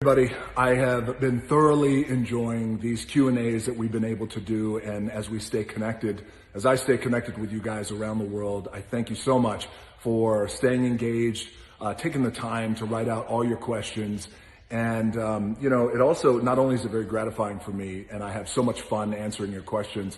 everybody. I have been thoroughly enjoying these Q&As that we've been able to do, and as we stay connected, as I stay connected with you guys around the world, I thank you so much for staying engaged, taking the time to write out all your questions. And, it also, not only is it very gratifying for me, and I have so much fun answering your questions,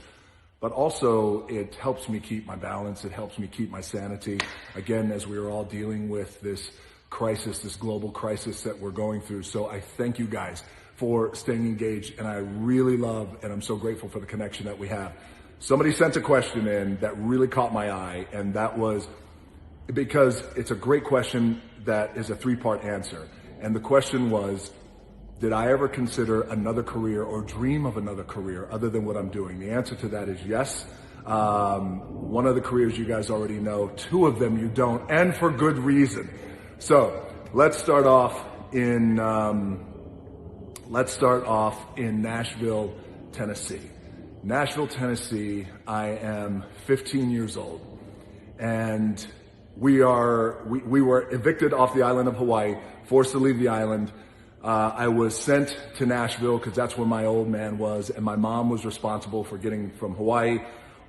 but also it helps me keep my balance. It helps me keep my sanity. Again, as we are all dealing with this crisis, this global crisis that we're going through. So I thank you guys for staying engaged, and I really love, and I'm so grateful for the connection that we have. Somebody sent a question in that really caught my eye, and that was because it's a great question that is a three-part answer. And the question was, did I ever consider another career or dream of another career other than what I'm doing? The answer to that is yes. One of the careers you guys already know, two of them you don't, and for good reason. So let's start off in Nashville, Tennessee. Nashville, Tennessee. I am 15 years old, and we were evicted off the island of Hawaii, forced to leave the island. I was sent to Nashville because that's where my old man was, and my mom was responsible for getting from Hawaii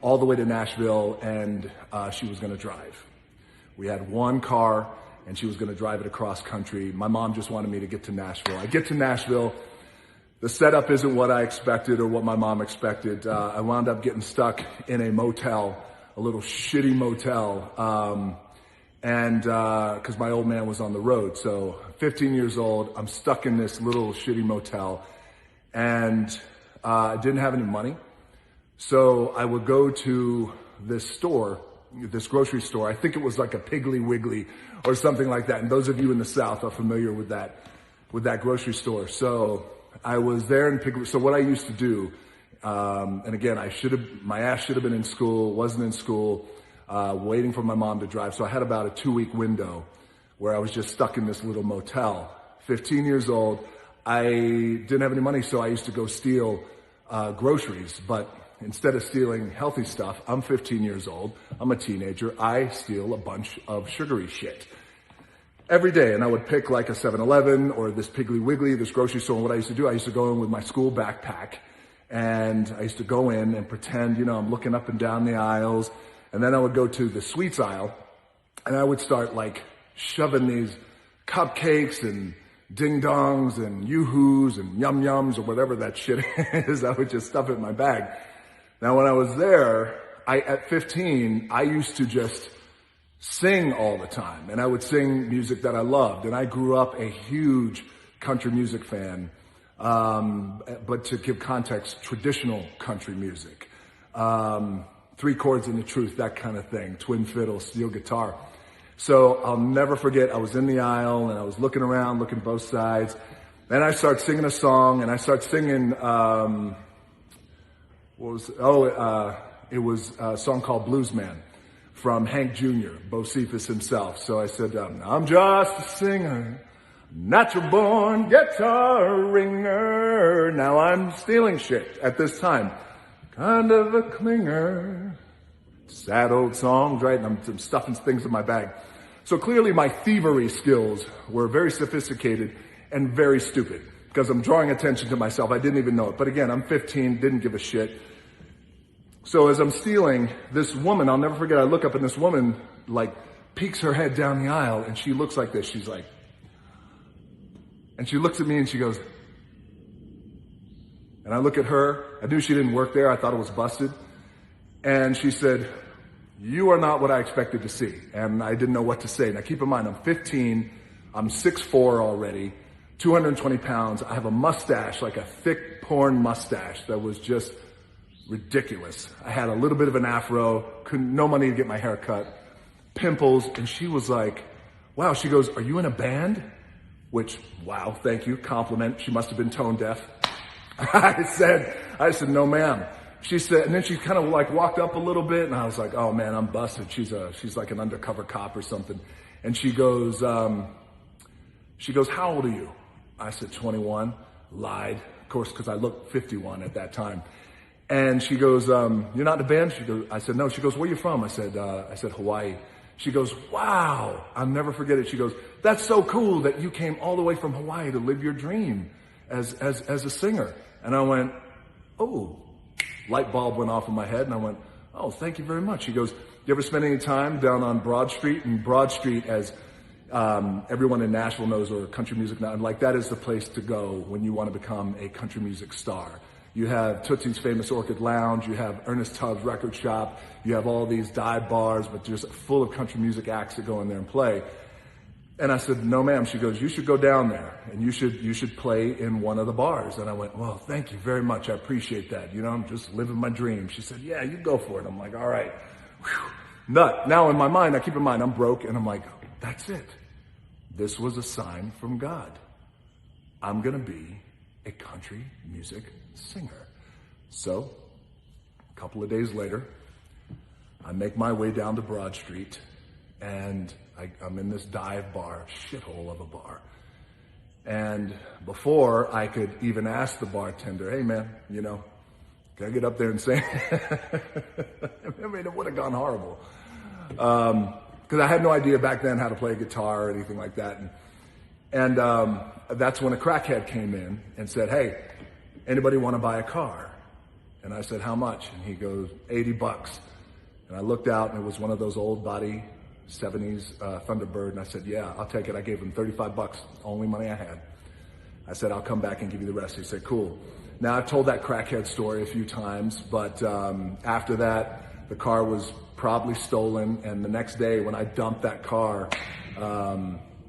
all the way to Nashville, and she was going to drive. We had one car, and she was going to drive it across country. My mom just wanted me to get to Nashville. I get to Nashville. The setup isn't what I expected or what my mom expected. I wound up getting stuck in a motel, a little shitty motel, and because my old man was on the road. So 15 years old, I'm stuck in this little shitty motel, and I didn't have any money. So I would go to this store, this grocery store. I think it was like a Piggly Wiggly or something like that. And those of you in the South are familiar with that grocery store. So I was there in Piggly. So what I used to do, and again, my ass should have been in school, wasn't in school, waiting for my mom to drive. So I had about a 2-week window where I was just stuck in this little motel. 15 years old. I didn't have any money, so I used to go steal groceries, but instead of stealing healthy stuff, I'm 15 years old, I'm a teenager, I steal a bunch of sugary shit every day. And I would pick like a 7-Eleven or this Piggly Wiggly, this grocery store. And what I used to do, I used to go in with my school backpack, and I used to go in and pretend, I'm looking up and down the aisles. And then I would go to the sweets aisle, and I would start like shoving these cupcakes and ding-dongs and yoo-hoos and yum-yums or whatever that shit is. I would just stuff it in my bag. Now, when I was there, at 15, I used to just sing all the time, and I would sing music that I loved. And I grew up a huge country music fan, but to give context, traditional country music. 3 chords and the truth, that kind of thing, twin fiddle, steel guitar. So I'll never forget, I was in the aisle, and I was looking around, looking both sides. Then I start singing a song, and I start singing, it was a song called Blues Man from Hank Jr., Bocephus himself. So I said, I'm just a singer, natural born guitar ringer. Now I'm stealing shit at this time. Kind of a clinger. Sad old songs, right? And I'm stuffing things in my bag. So clearly my thievery skills were very sophisticated and very stupid because I'm drawing attention to myself. I didn't even know it. But again, I'm 15, didn't give a shit. So as I'm stealing, this woman, I'll never forget, I look up and this woman like peeks her head down the aisle, and she looks like this. She's like, and she looks at me and she goes, and I look at her. I knew she didn't work there. I thought it was busted. And she said, you are not what I expected to see. And I didn't know what to say. Now keep in mind, I'm 15. I'm 6'4" already, 220 pounds. I have a mustache, like a thick porn mustache that was just ridiculous. I had a little bit of an afro, no money to get my hair cut, pimples. And she was like, wow. She goes, are you in a band? Which, wow, thank you, compliment. She must have been tone deaf. I said, no, ma'am. She said, and then she kind of like walked up a little bit, and I was like, oh man, I'm busted. She's like an undercover cop or something. And she goes, how old are you? I said, 21. Lied, of course, because I looked 51 at that time. And she goes, you're not in a band? I said, no. She goes, where are you from? I said, Hawaii. She goes, wow, I'll never forget it. She goes, that's so cool that you came all the way from Hawaii to live your dream as a singer. And I went, oh, light bulb went off in my head. And I went, oh, thank you very much. She goes, you ever spend any time down on Broad Street? And Broad Street, as everyone in Nashville knows, or country music now, like that is the place to go when you want to become a country music star. You have Tootsie's Famous Orchid Lounge, you have Ernest Tubbs Record Shop, you have all these dive bars, but just full of country music acts that go in there and play. And I said, no ma'am. She goes, you should go down there and you should play in one of the bars. And I went, well, thank you very much. I appreciate that. You know, I'm just living my dream. She said, yeah, you go for it. I'm like, all right. Whew. Nut. Now in my mind, I keep in mind, I'm broke and I'm like, that's it. This was a sign from God. I'm going to be a country music singer. So, a couple of days later, I make my way down to Broad Street, and I'm in this dive bar, shithole of a bar. And before I could even ask the bartender, hey man, you know, can I get up there and sing? I mean, it would have gone horrible. Because I had no idea back then how to play a guitar or anything like that. And that's when a crackhead came in and said, hey, anybody want to buy a car? And I said, how much? And he goes, $80. And I looked out and it was one of those old body 70s Thunderbird. And I said, yeah, I'll take it. I gave him $35, only money I had. I said, I'll come back and give you the rest. He said, cool. Now I've told that crackhead story a few times, but after that, the car was probably stolen. And the next day when I dumped that car,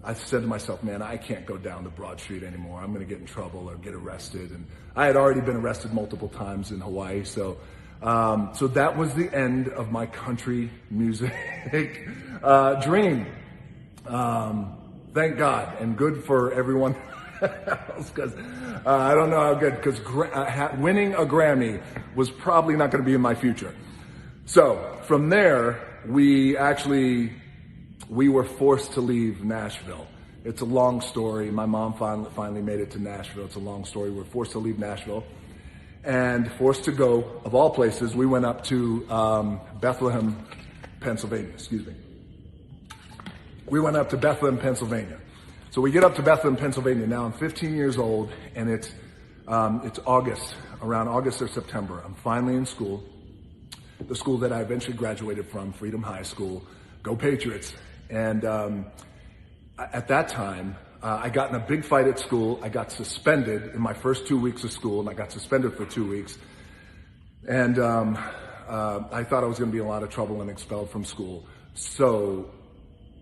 I said to myself, man, I can't go down to Broad Street anymore. I'm going to get in trouble or get arrested. And I had already been arrested multiple times in Hawaii. So that was the end of my country music dream. Thank God, and good for everyone else, because I don't know how good, because winning a Grammy was probably not going to be in my future. So from there, we were forced to leave Nashville. It's a long story. My mom finally made it to Nashville. It's a long story. We were forced to leave Nashville and forced to go, of all places, we went up to Bethlehem, Pennsylvania, excuse me. We went up to Bethlehem, Pennsylvania. So we get up to Bethlehem, Pennsylvania. Now I'm 15 years old and it's August, around August or September. I'm finally in school, the school that I eventually graduated from, Freedom High School. Go Patriots. And at that time, I got in a big fight at school. I got suspended in my first 2 weeks of school, and I got suspended for 2 weeks. And I thought I was going to be in a lot of trouble and expelled from school. So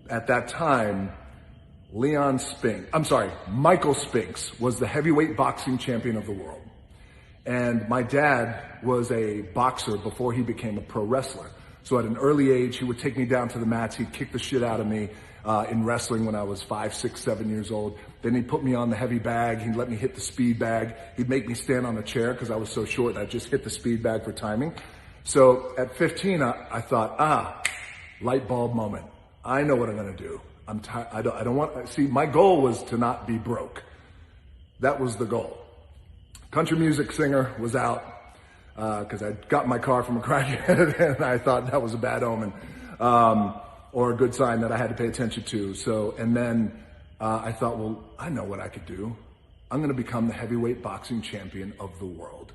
at that time, Michael Spinks was the heavyweight boxing champion of the world. And my dad was a boxer before he became a pro wrestler. So at an early age, he would take me down to the mats. He'd kick the shit out of me in wrestling when I was 5, 6, 7 years old. Then he'd put me on the heavy bag. He'd let me hit the speed bag. He'd make me stand on a chair because I was so short. I'd just hit the speed bag for timing. So at 15, I thought, light bulb moment. I know what I'm going to do. I don't want, see, my goal was to not be broke. That was the goal. Country music singer was out. Because I got my car from a crackhead and I thought that was a bad omen, or a good sign that I had to pay attention to. So, and then I thought, well, I know what I could do. I'm going to become the heavyweight boxing champion of the world.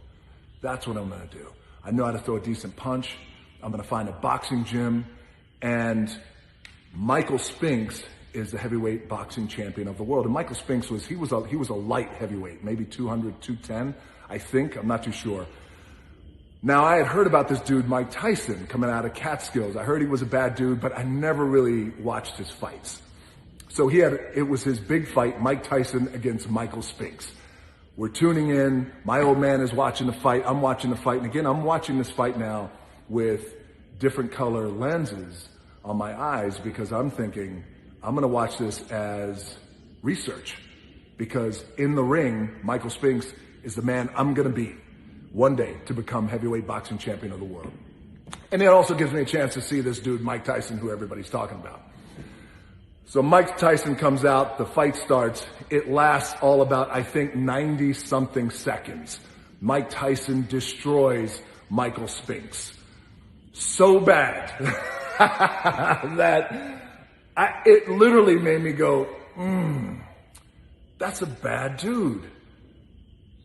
That's what I'm going to do. I know how to throw a decent punch. I'm going to find a boxing gym, and Michael Spinks is the heavyweight boxing champion of the world. And Michael Spinks was a light heavyweight, maybe 200, 210, I think. I'm not too sure. Now, I had heard about this dude, Mike Tyson, coming out of Catskills. I heard he was a bad dude, but I never really watched his fights. So it was his big fight, Mike Tyson against Michael Spinks. We're tuning in. My old man is watching the fight. I'm watching the fight. And again, I'm watching this fight now with different color lenses on my eyes because I'm thinking, I'm going to watch this as research. Because in the ring, Michael Spinks is the man I'm going to beat one day to become heavyweight boxing champion of the world. And it also gives me a chance to see this dude, Mike Tyson, who everybody's talking about. So Mike Tyson comes out, the fight starts. It lasts all about, I think, 90 something seconds. Mike Tyson destroys Michael Spinks. So bad it literally made me go, that's a bad dude.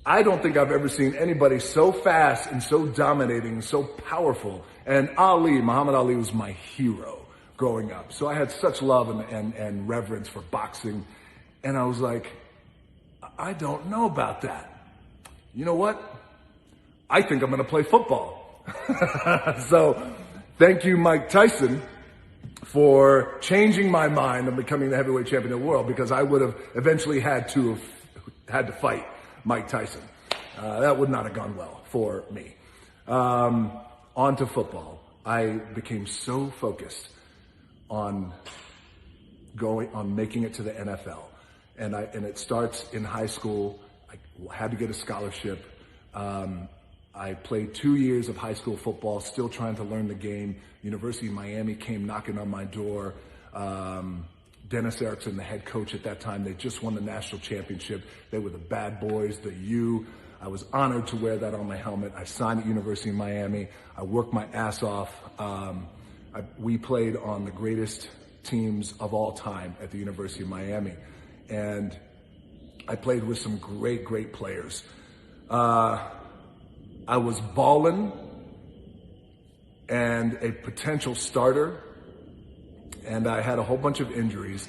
I don't think I've ever seen anybody so fast and so dominating and so powerful. And Muhammad Ali was my hero growing up. So I had such love and reverence for boxing. And I was like, I don't know about that. You know what? I think I'm going to play football. So thank you, Mike Tyson, for changing my mind on becoming the heavyweight champion of the world, because I would have eventually had to fight Mike Tyson. That would not have gone well for me. On to football. I became so focused on making it to the NFL. And it starts in high school. I had to get a scholarship. I played 2 years of high school football, still trying to learn the game. University of Miami came knocking on my door. Dennis Erickson, the head coach at that time, they just won the national championship. They were the bad boys, the U. I was honored to wear that on my helmet. I signed at University of Miami. I worked my ass off. We played on the greatest teams of all time at the University of Miami. And I played with some great, great players. I was ballin' and a potential starter, and I had a whole bunch of injuries,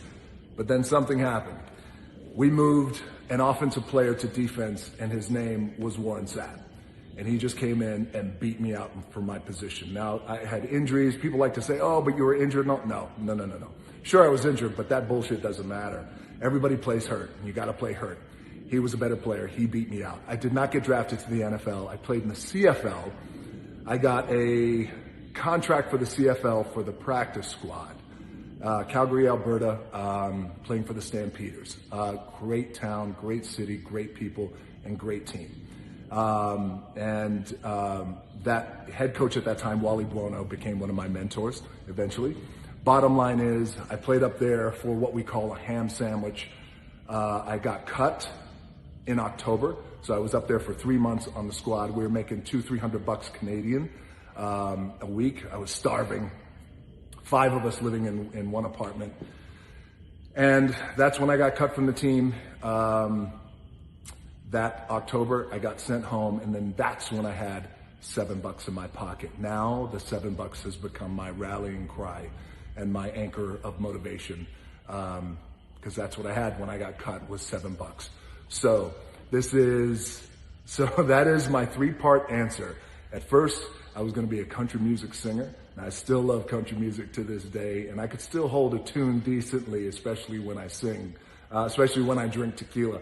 but then something happened. We moved an offensive player to defense, and his name was Warren Sapp. And he just came in and beat me out for my position. Now, I had injuries. People like to say, oh, but you were injured. No. Sure, I was injured, but that bullshit doesn't matter. Everybody plays hurt, and you got to play hurt. He was a better player. He beat me out. I did not get drafted to the NFL. I played in the CFL. I got a contract for the CFL for the practice squad. Calgary, Alberta, playing for the Stampeders. Great town, great city, great people, and great team. That head coach at that time, Wally Buono, became one of my mentors eventually. Bottom line is, I played up there for what we call a ham sandwich. I got cut in October, so I was up there for 3 months on the squad. We were making $200-300 Canadian a week. I was starving. 5 of us living in one apartment. And that's when I got cut from the team. That October, I got sent home, and then that's when I had $7 in my pocket. Now the $7 has become my rallying cry and my anchor of motivation, because that's what I had when I got cut, was $7. So that is my 3-part answer. At first, I was going to be a country music singer, and I still love country music to this day, and I could still hold a tune decently, especially when I sing, especially when I drink tequila.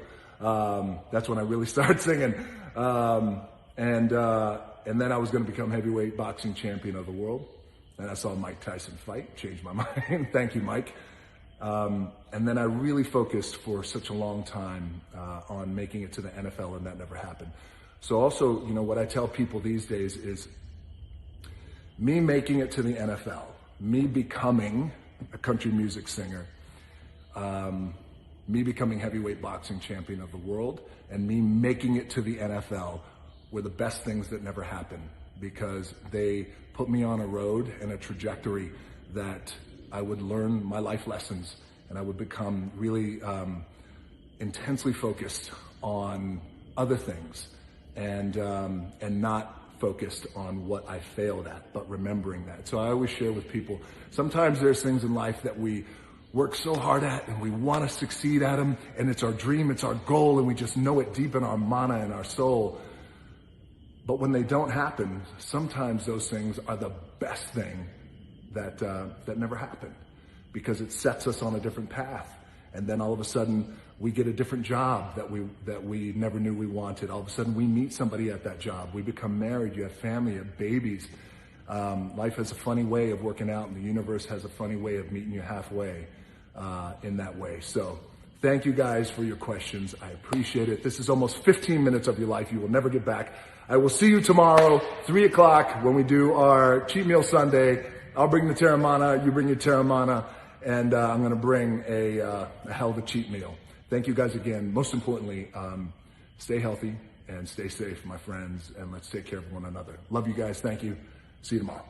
That's when I really start singing. And then I was going to become heavyweight boxing champion of the world. And I saw Mike Tyson fight, changed my mind. Thank you, Mike. And then I really focused for such a long time on making it to the NFL, and that never happened. So also, what I tell people these days is, me making it to the NFL, me becoming a country music singer, me becoming heavyweight boxing champion of the world, and me making it to the NFL were the best things that never happened, because they put me on a road and a trajectory that I would learn my life lessons, and I would become really intensely focused on other things, and not focused on what I failed at, but remembering that. So I always share with people, sometimes there's things in life that we work so hard at and we want to succeed at them, and it's our dream, it's our goal, and we just know it deep in our mana and our soul. But when they don't happen, sometimes those things are the best thing that never happened, because it sets us on a different path. And then all of a sudden we get a different job that we never knew we wanted. All of a sudden we meet somebody at that job. We become married, you have family, you have babies. Life has a funny way of working out, and the universe has a funny way of meeting you halfway in that way. So thank you guys for your questions. I appreciate it. This is almost 15 minutes of your life you will never get back. I will see you tomorrow, 3 o'clock, when we do our cheat meal Sunday. I'll bring the Terramana, you bring your Terramana, and I'm going to bring a hell of a cheat meal. Thank you guys again. Most importantly, stay healthy and stay safe, my friends, and let's take care of one another. Love you guys. Thank you. See you tomorrow.